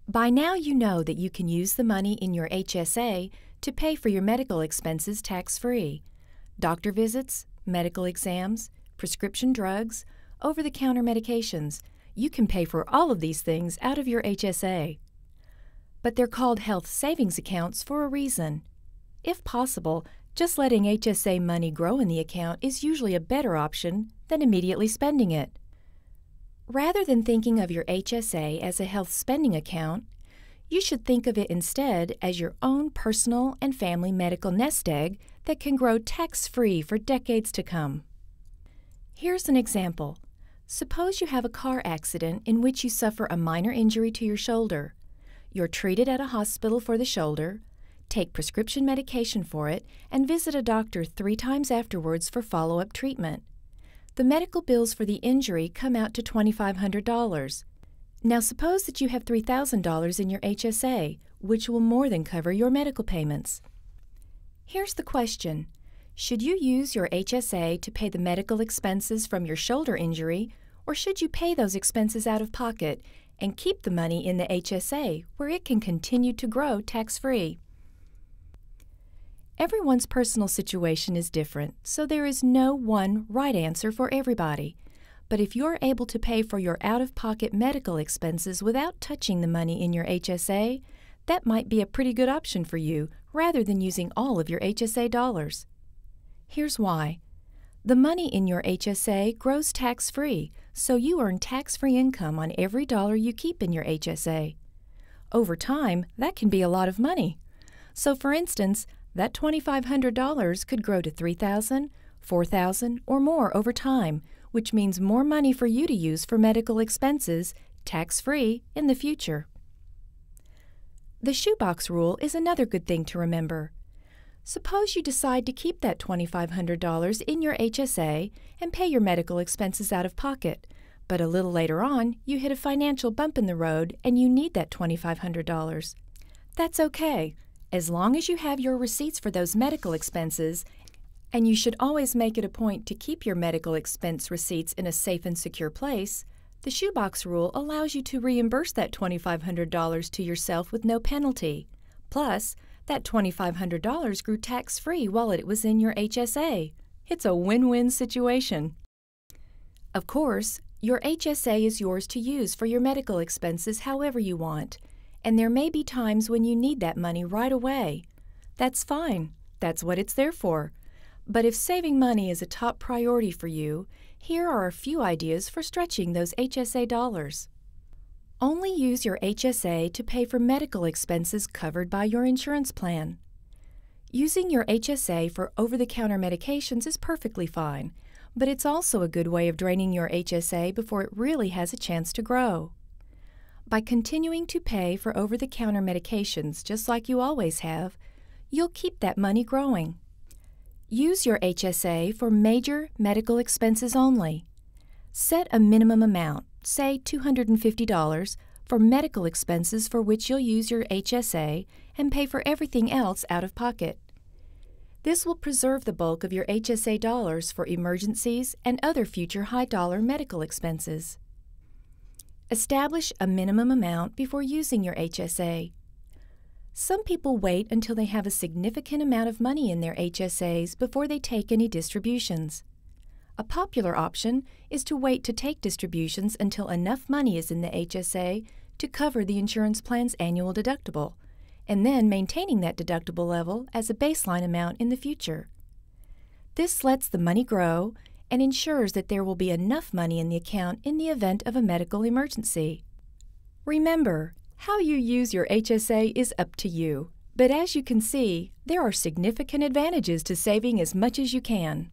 By now you know that you can use the money in your HSA to pay for your medical expenses tax-free. Doctor visits, medical exams, prescription drugs, over-the-counter medications. You can pay for all of these things out of your HSA. But they're called health savings accounts for a reason. If possible, just letting HSA money grow in the account is usually a better option than immediately spending it. Rather than thinking of your HSA as a health spending account, you should think of it instead as your own personal and family medical nest egg that can grow tax-free for decades to come. Here's an example. Suppose you have a car accident in which you suffer a minor injury to your shoulder. You're treated at a hospital for the shoulder, take prescription medication for it, and visit a doctor 3 times afterwards for follow-up treatment. The medical bills for the injury come out to $2,500. Now suppose that you have $3,000 in your HSA, which will more than cover your medical payments. Here's the question. Should you use your HSA to pay the medical expenses from your shoulder injury, or should you pay those expenses out of pocket and keep the money in the HSA where it can continue to grow tax-free? Everyone's personal situation is different, so there is no one right answer for everybody. But if you're able to pay for your out-of-pocket medical expenses without touching the money in your HSA, that might be a pretty good option for you rather than using all of your HSA dollars. Here's why. The money in your HSA grows tax-free, so you earn tax-free income on every dollar you keep in your HSA. Over time, that can be a lot of money. So for instance, that $2,500 could grow to $3,000, $4,000, or more over time, which means more money for you to use for medical expenses, tax-free, in the future. The shoebox rule is another good thing to remember. Suppose you decide to keep that $2,500 in your HSA and pay your medical expenses out of pocket, but a little later on you hit a financial bump in the road and you need that $2,500. That's okay. As long as you have your receipts for those medical expenses, and you should always make it a point to keep your medical expense receipts in a safe and secure place, the shoebox rule allows you to reimburse that $2,500 to yourself with no penalty. Plus, that $2,500 grew tax-free while it was in your HSA. It's a win-win situation. Of course, your HSA is yours to use for your medical expenses however you want, and there may be times when you need that money right away. That's fine. That's what it's there for. But if saving money is a top priority for you, here are a few ideas for stretching those HSA dollars. Only use your HSA to pay for medical expenses covered by your insurance plan. Using your HSA for over-the-counter medications is perfectly fine, but it's also a good way of draining your HSA before it really has a chance to grow. By continuing to pay for over-the-counter medications just like you always have, you'll keep that money growing. Use your HSA for major medical expenses only. Set a minimum amount, say $250, for medical expenses for which you'll use your HSA and pay for everything else out of pocket. This will preserve the bulk of your HSA dollars for emergencies and other future high-dollar medical expenses. Establish a minimum amount before using your HSA. Some people wait until they have a significant amount of money in their HSAs before they take any distributions. A popular option is to wait to take distributions until enough money is in the HSA to cover the insurance plan's annual deductible, and then maintaining that deductible level as a baseline amount in the future. This lets the money grow and ensures that there will be enough money in the account in the event of a medical emergency. Remember, how you use your HSA is up to you, but as you can see, there are significant advantages to saving as much as you can.